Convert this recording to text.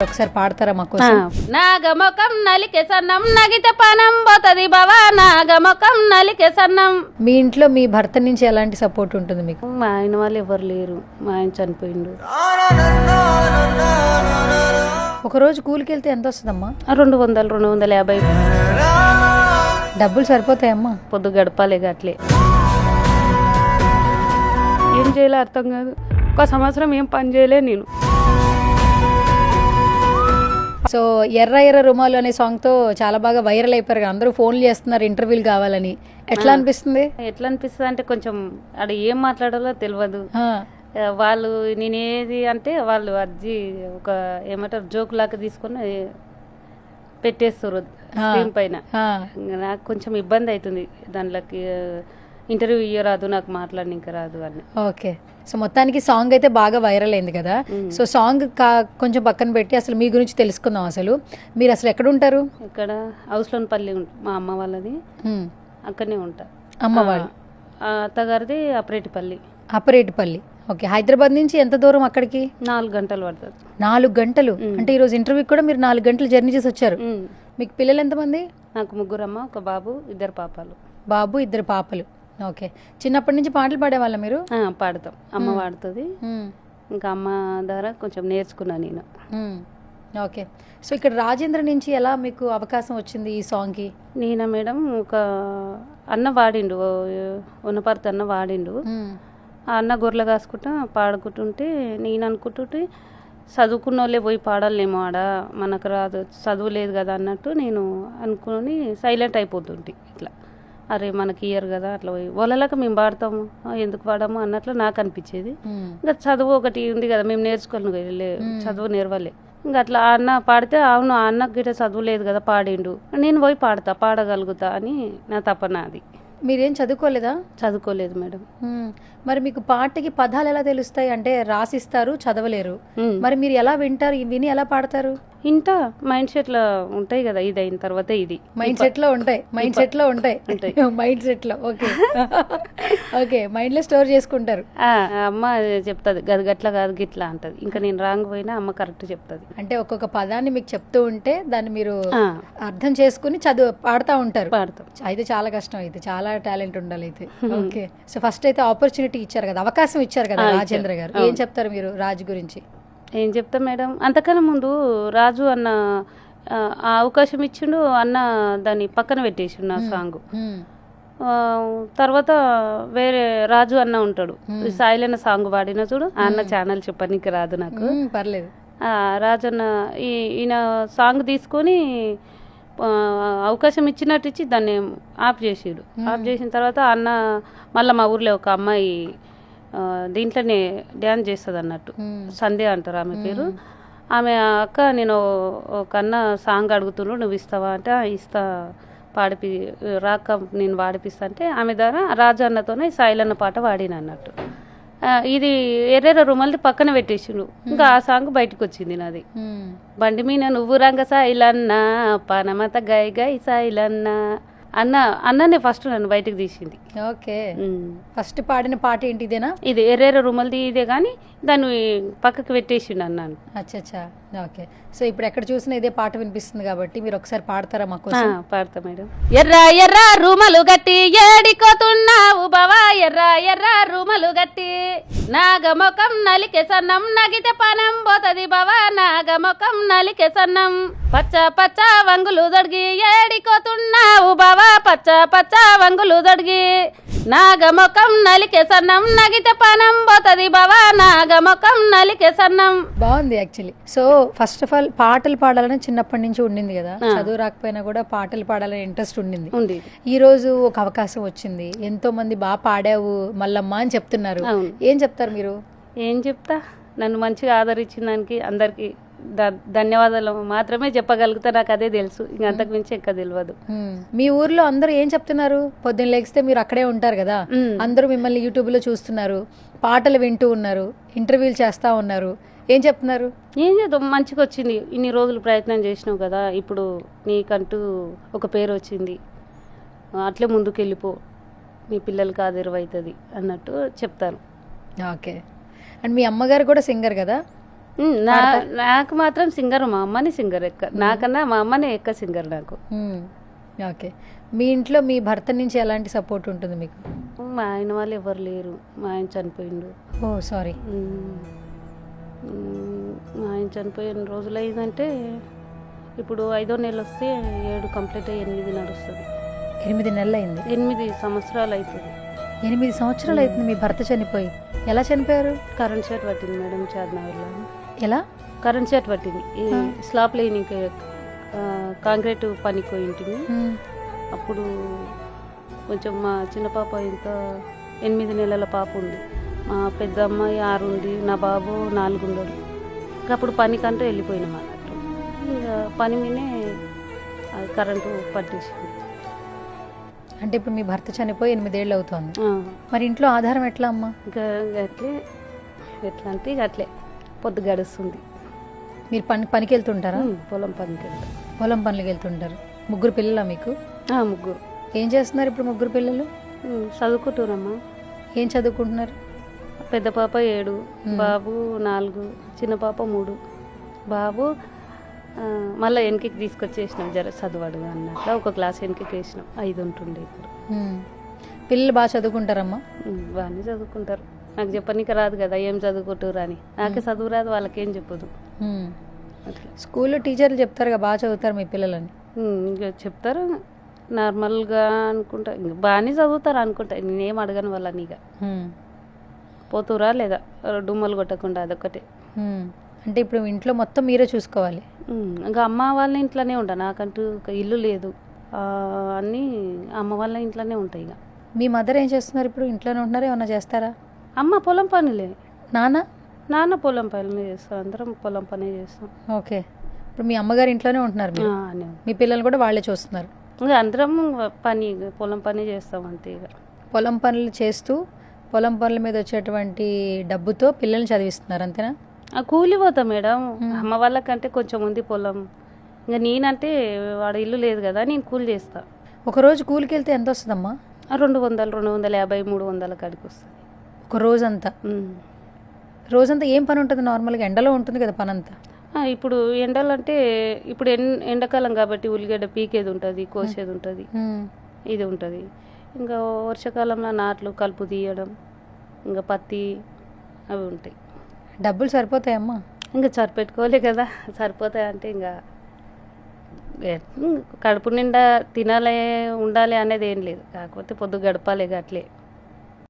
ఒకసారి పాడతారా మా కోసం? నాగమొకం నలికే సన్నం నగితే పనం పోతది బావా, నాగమొకం నలికే సన్నం. మీ ఇంట్లో మీ భర్త నుంచి ఎలాంటి సపోర్ట్ ఉంటుంది మీకు? మా ఆయన వాళ్ళు ఎవరు లేరు, మా ఆయన చనిపోయిండు. ఒక రోజు కూలికి వెళ్తే ఎంత వస్తుందమ్మా? 200 250 డబ్బులు సరిపోతాయమ్మా? పొద్దు గడపాలి అట్లే. ఏం చేయాలో అర్థం కాదు. ఒక సంవత్సరం ఏం పని చేయలే నేను. సో ఎర్ర ఎర్ర రుమాలు అనే సాంగ్ తో చాలా బాగా వైరల్ అయిపోయారు, అందరూ ఫోన్లు చేస్తున్నారు ఇంటర్వ్యూలు కావాలని. ఎట్లా అనిపిస్తుంది? ఎట్లా అనిపిస్తుంది అంటే కొంచెం అక్కడ ఏం మాట్లాడాలో తెలియదు. వాళ్ళు నేనేది అంటే వాళ్ళు అర్జీ ఒక ఏమంటారు జోక్ లాగా తీసుకొని పెట్టేస్తారు స్క్రీన్ పైన. నాకు కొంచెం ఇబ్బంది అవుతుంది దాంట్లోకి. ఇంటర్వ్యూ ఇయ్యరాదు, నాకు మాట్లాడడానికి రాదు అని. ఓకే, సో మొత్తానికి సాంగ్ అయితే బాగా వైరల్ అయింది కదా. సో సాంగ్ కొంచెం పక్కన పెట్టి అసలు మీ గురించి తెలుసుకుందాం. అసలు మీరు అసలు ఎక్కడ ఉంటారు? ఇక్కడ హౌస్లోన్పల్లి మా అమ్మ వాళ్ళది, అక్కడనే ఉంటా. అమ్మ వాళ్ళు అత్తగారిది అపరేటిపల్లి. అపరేటిపల్లి, ఓకే. హైదరాబాద్ నుంచి ఎంత దూరం అక్కడికి? 4 గంటలు పడుతుంది. 4 గంటలు అంటే ఈరోజు ఇంటర్వ్యూకి కూడా మీరు 4 గంటలు జర్నీ చేసి వచ్చారు. మీకు పిల్లలు ఎంతమంది? నాకు 3 అమ్మ, 1 బాబు, 2 పాపాలు. బాబు 2 పాపలు, ఓకే. చిన్నప్పటి నుంచి పాటలు పాడేవాళ్ళ మీరు? పాడతాం, అమ్మ పాడుతుంది. ఇంకా అమ్మ ద్వారా కొంచెం నేర్చుకున్నా నేను. ఓకే, సో ఇక్కడ రాజేంద్ర నుంచి ఎలా మీకు అవకాశం వచ్చింది ఈ సాంగ్కి? నేనా మేడం, ఒక అన్న వాడిండు, ఉన్నపర్తి అన్న వాడిండు. ఆ అన్న గొర్రెలు కాసుకుంటా పాడుకుంటుంటే నేను అనుకుంటుంటే చదువుకున్న వాళ్ళే పోయి పాడాలేమో ఆడ, మనకు రాదు, చదువు లేదు కదా అన్నట్టు నేను అనుకుని సైలెంట్ అయిపోతుంటే ఇట్లా, అరే మనకి ఇయ్యరు కదా అట్లా పోయి వాళ్ళలాగా మేము పాడతాము, ఎందుకు పాడాము అన్నట్లు నాకు అనిపించేది. ఇంకా చదువు ఒకటి ఉంది కదా, మేము నేర్చుకోవాలి, చదువు నేర్వాలి. ఇంకా అట్లా అన్న పాడితే అవును ఆ అన్నకు గిట్ట చదువు లేదు కదా పాడిండు, నేను పోయి పాడగలుగుతా అని నా తపన. అది. మీరేం చదువుకోలేదా? చదువుకోలేదు మేడం. మరి మీకు పాటకి పదాలు ఎలా తెలుస్తాయి? అంటే రాసిస్తారు, చదవలేరు, మరి మీరు ఎలా వింటారు, విని ఎలా పాడతారు? ఇంటా మైండ్ సెట్ లో ఉంటాయి కదా, ఇది అయిన తర్వాత ఇది మైండ్ సెట్ లో ఉంటాయి, మైండ్ సెట్ లో ఉంటాయి మైండ్ సెట్ లో. ఓకే ఓకే, మైండ్ లో స్టోర్ చేసుకుంటారు. అమ్మ చెప్తుంది గది గట్లా కాదు గిట్లా అంటది, ఇంకా నేను రాంగ్ పోయినా అమ్మ కరెక్ట్ చెప్తుంది. అంటే ఒక్కొక్క పదాన్ని మీకు చెప్తూ ఉంటే దాన్ని మీరు అర్థం చేసుకుని పాడుతూ ఉంటారు. పాడతాం. అయితే చాలా కష్టం, అయితే చాలా టాలెంట్ ఉండాలి అయితే. ఓకే, సో ఫస్ట్ అయితే ఆపర్చునిటీ ఇచ్చారు కదా, అవకాశం ఇచ్చారు కదా రాజేంద్ర గారు. ఏం చెప్తారు మీరు రాజు గురించి? ఏం చెప్తా మేడం, అంతకన్నా ముందు రాజు అన్న ఆ అవకాశం ఇచ్చిండు, అన్న దాన్ని పక్కన పెట్టేసిండు ఆ సాంగ్. తర్వాత వేరే రాజు అన్న ఉంటాడు, సాయిలన్న సాంగ్ పాడిన చూడు, ఆ అన్న ఛానల్ చెప్పనీకి రాదు నాకు, పర్లేదు. రాజు అన్న ఈయన సాంగ్ తీసుకొని అవకాశం ఇచ్చినట్టు ఇచ్చి దాన్ని ఆఫ్ చేసాడు. ఆఫ్ చేసిన తర్వాత అన్న మళ్ళీ మా ఊర్లో ఒక అమ్మాయి దీంట్లోనే డ్యాన్స్ చేస్తుంది అన్నట్టు, సంధ్య అంటారు ఆమె పేరు. ఆమె అక్క నేను ఒక అన్న సాంగ్ అడుగుతున్నాడు, నువ్వు ఇస్తావా అంటే ఇస్తా, రాక నేను పాడిపిస్తా అంటే ఆమె ద్వారా రాజు అన్నతోనే సాయిలన్న పాట పాడిన అన్నట్టు. ఇది ఎర్రెర్ర రుమల్ది పక్కన పెట్టేసిండు, ఇంకా ఆ సాంగ్ బయటకు వచ్చింది నాది. బండి మీద నువ్వు రంగ సాయిలన్న, పనమత గై గై సాయిలన్న అన్ననే ఫస్ట్ నన్ను బయటకు తీసింది. ఓకే, ఫస్ట్ పాడిన పాట ఏంటి? ఇదేనా? ఇది ఎర్రెర్ర రుమల్ది ఇదే, కానీ దాన్ని పక్కకు పెట్టేసిండు అన్నాను. అచ్చా, ఓకే. సో ఇప్పుడు ఎక్కడ చూసినా ఇదే పాట వినిపిస్తుంది కాబట్టి మీరు ఒకసారి పాడతారా మాకు? పాడతా మేడం. ఎర్ర ఎర్ర రుమలు గట్టి ఏడికోతున్నావు బావా, ఎర్ర ఎర్ర రుమలు గట్టి, నాగమొకం నలికే సన్నం నగితే పనం పోతది బావా, నాగమొకం నలికే సన్నం, పచ్చ పచ్చ వంగులు దొడిగి ఏడికోతున్నావు బావా, పచ్చ పచ్చ వంగులు దొడిగి, నాగమొకం నలికే సన్నం నగితే పనం పోతది బావా, నాగమొకం నలికే సన్నం. బాగుంది actually. So first of all పాటలు పాడాలని చిన్నప్పటి నుంచి ఉండింది కదా, చదువు రాకపోయినా కూడా పాటలు పాడాలని ఇంట్రెస్ట్ ఉండింది. ఈ రోజు ఒక అవకాశం వచ్చింది, ఎంతో మంది బాగా పాడావు మల్లమ్మ అని చెప్తున్నారు. ఏం చెప్తారు మీరు? ఏం చెప్తా, నన్ను మంచిగా ఆదరించిన దానికి అందరికి ధన్యవాదాలు మాత్రమే చెప్పగలుగుతా, నాకు అదే తెలుసు, ఇంక అంతకు మించి ఎక్క తెలియదు. మీ ఊర్లో అందరూ ఏం చెప్తున్నారు? పొద్దున్న లేగిస్తే మీరు అక్కడే ఉంటారు కదా, అందరూ మిమ్మల్ని యూట్యూబ్ లో చూస్తున్నారు, పాటలు వింటూ ఉన్నారు, ఇంటర్వ్యూలు చేస్తా ఉన్నారు, ఏం చెప్తున్నారు? ఏం చేద్దాం, మంచిగా వచ్చింది, ఇన్ని రోజులు ప్రయత్నం చేసినావు కదా, ఇప్పుడు నీకంటూ ఒక పేరు వచ్చింది, అట్లే ముందుకు వెళ్ళిపో, మీ పిల్లలకి ఆదరవవుతుంది అన్నట్టు చెప్తారు. ఓకే, అండ్ మీ అమ్మగారు కూడా సింగర్ కదా? నాకు మాత్రం సింగర్ మా అమ్మని సింగర్ నాకన్నా మా అమ్మనే సింగర్ నాకు. ఓకే. మీ ఇంట్లో మీ భర్త నుంచి ఎలాంటి సపోర్ట్ ఉంటుంది మీకు? మా ఆయన వాళ్ళు ఎవరు లేరు, మా ఆయన చనిపోయిండు. ఓ సారీ. మా ఆయన చనిపోయిన రోజులు అయిందంటే ఇప్పుడు 5వ నెల వస్తే 7 కంప్లీట్ అయ్యి 8 నడుస్తుంది. 8 నెలలు అయింది. 8 సంవత్సరాలు అవుతుంది. 8 సంవత్సరాలు అవుతుంది మీ భర్త చనిపోయి. ఎలా చనిపోయారు? కరెంట్ షాట్ పట్టింది మేడం చార్మినార్లో. ఎలా? కరెంట్ షాట్ పట్టింది. ఈ స్లాబ్ లైనింగ్ కాంక్రీట్ పనికి పోయింటిని. అప్పుడు కొంచెం మా చిన్న పాప ఇంకా 8 నెలల పాప ఉంది, మా పెద్ద అమ్మాయి 6 ఉంది, నా బాబు 4 ఉన్నాడు. ఇంకా అప్పుడు పనికంటూ వెళ్ళిపోయినాం అన్నట్టు. ఇంకా పని మీనే కరెంటు పట్టేసింది. అంటే ఇప్పుడు మీ భర్త చనిపోయి 8 ఏళ్ళు అవుతుంది. మరి ఇంట్లో ఆధారం ఎట్లా అమ్మా? ఇంకా ఎట్లా అంటే ఇక అట్లే పొద్దు గడుస్తుంది. మీరు పనికి వెళ్తుంటారా? పొలం పనికి వెళ్తాం. పొలం పనులకి వెళ్తుంటారు. 3 పిల్లలా మీకు? 3. ఏం చేస్తున్నారు ఇప్పుడు 3 పిల్లలు? చదువుకుంటున్నామ్మా. ఏం చదువుకుంటున్నారు? పెద్ద పాప 7, బాబు 4, చిన్న పాప 3. బాబు మళ్ళీ వెనక్కి తీసుకొచ్చేసినాం, జర చదవాడు అన్నట్లు ఒక క్లాస్ వెనక్కి వేసినాం. 5 ఉంటుండే ఇప్పుడు. పిల్లలు బాగా చదువుకుంటారమ్మా? బాగానే చదువుకుంటారు. నాకు చెప్పనీకి రాదు కదా ఏం చదువుకుంటారు అని. నాకే చదువు రాదు, వాళ్ళకేం చెప్పదు. స్కూల్లో టీచర్లు చెప్తారు కదా బాగా చదువుతారు మీ పిల్లలని? ఇంకా చెప్తారు నార్మల్గా అనుకుంటా. ఇంకా బాగానే చదువుతారు అనుకుంటా, నేనేం అడగను వాళ్ళని. ఇక పోతురా లేదా డుమ్మలు కొట్టకుండా, అదొక్కటే. అంటే ఇప్పుడు ఇంట్లో మొత్తం మీరే చూసుకోవాలి? ఇంకా అమ్మ వాళ్ళ ఇంట్లోనే ఉంటా, నాకంటూ ఒక ఇల్లు లేదు. అన్నీ అమ్మ వాళ్ళ ఇంట్లోనే ఉంటాయి. ఇక మీ మదర్ ఏం చేస్తున్నారు ఇప్పుడు? ఇంట్లోనే ఉంటున్నారా, ఏమన్నా చేస్తారా? అమ్మ పొలం పనులే. నాన్న పొలం పనులు చేస్తాం, అందరం పొలం పనే చేస్తాం. ఓకే. ఇప్పుడు మీ అమ్మగారు ఇంట్లోనే ఉంటున్నారు, మీ పిల్లలు కూడా వాళ్ళే చూస్తున్నారు? ఇంకా అందరం పొలం పని చేస్తాం అంతే. ఇక పొలం పనులు చేస్తూ పొలం పనుల మీద వచ్చేటువంటి డబ్బుతో పిల్లల్ని చదివిస్తున్నారు అంతేనా? కూలి పోతాం మేడం. అమ్మ వాళ్ళకంటే కొంచెం ఉంది పొలం. ఇంకా నేనంటే వాడు ఇల్లు లేదు కదా, నేను కూలి చేస్తా. ఒకరోజు కూలికి వెళ్తే ఎంత వస్తుందమ్మా? 200, 250, 300 కాడికి వస్తుంది ఒక రోజంతా. రోజంతా ఏం పని ఉంటుంది నార్మల్గా? ఎండలో ఉంటుంది కదా పని అంతా. ఇప్పుడు ఎండలు అంటే ఇప్పుడు ఎండాకాలం కాబట్టి ఉల్లిగడ్డ పీకేది ఉంటుంది, కోసేది ఉంటుంది, ఇది ఉంటుంది. ఇంకా వర్షాకాలంలో నాట్లు కలుపు తీయడం, ఇంకా పత్తి అవి ఉంటాయి. డబ్బులు సరిపోతాయమ్మా? ఇంకా సరిపెట్టుకోలే కదా. సరిపోతాయంటే ఇంకా కడుపు నిండా తినాలి ఉండాలి అనేది ఏం లేదు, కాకపోతే పొద్దు గడపాలి అట్లే.